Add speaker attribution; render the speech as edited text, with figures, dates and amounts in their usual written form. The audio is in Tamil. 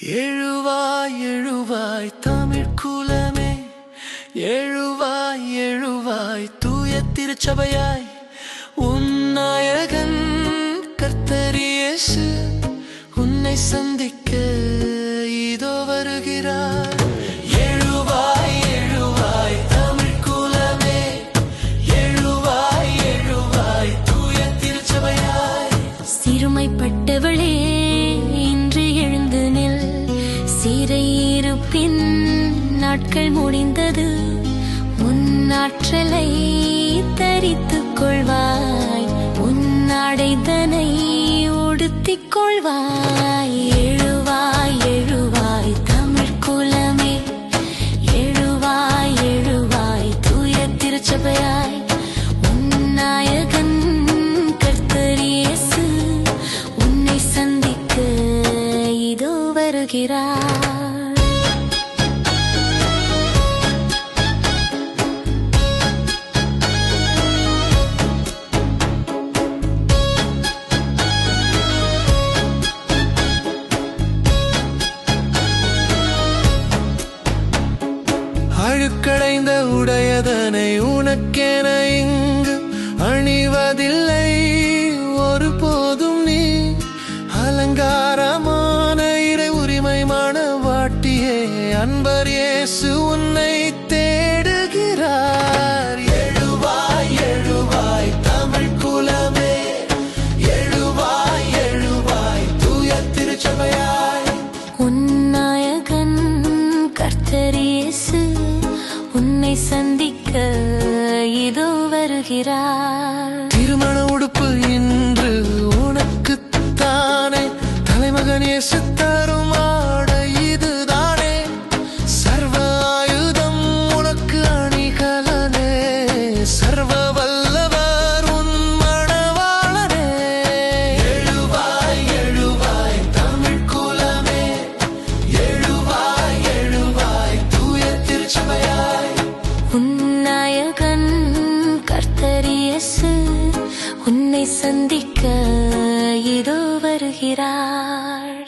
Speaker 1: எழுவாய் எழுவாய் தமிழ் குலமே, எழுவாய் எழுவாய் தூய திருச்சபையாய், உன் நாயகன் கர்த்தர் இயேசு உன்னை சந்திக்க இதோ வருகிறார். எழுவாய் எழுவாய் தமிழ் குலமே, எழுவாய் எழுவாய் தூய திருச்சபையாய்.
Speaker 2: சிறுமைப்பட்டவளே இன்று எழுந்து நில், சிறையிருப்பின் நாட்கள் முடிந்தது, உன் ஆற்றலை தரித்துக் கொள்வாய், உன் ஆடைதனை உடுத்திக் கொள்வாய். எழுவாய் எழுவாய் தமிழ் குலமே, எழுவாய் எழுவாய் தூய திருச்சபையாய், உன் நாயகன் கர்த்தர் இயேசு உன்னை சந்திக்க இதோ வருகிறார்.
Speaker 1: அழுக்கடைந்த உடையதனை உனக்கென இங்கு அணிவதில்லை ஒருபோதும் நீ, அலங்காரமான இறை உரிமை மணவாட்டியே, அன்பர் இயேசு உன்னை தேடுகிறார். எழுவாய் எழுவாய் தமிழ் குலமே, எழுவாய் எழுவாய் தூய திருச்சபையாய்,
Speaker 2: உன் நாயகன் கர்த்தர் இயேசு உன்னை சந்திக்க இதோ வருகிறார்.
Speaker 1: திருமண உடுப்பு இன்று உனக்குத்தானே, தலைமகன் இயேசு தரும் ஆடை இதுதானே, சர்வ ஆயுதம் உனக்கு அணிகலனே, சர்வ வல்லவர் உன் மணவாளனே. எழுவாய் எழுவாய் தமிழ் குலமே, எழுவாய் எழுவாய் தூய திருச்சபையாய்,
Speaker 2: உன் நாயகன் கர்த்தர் இயேசு உன்னை சந்திக்க இதோ வருகிறார்.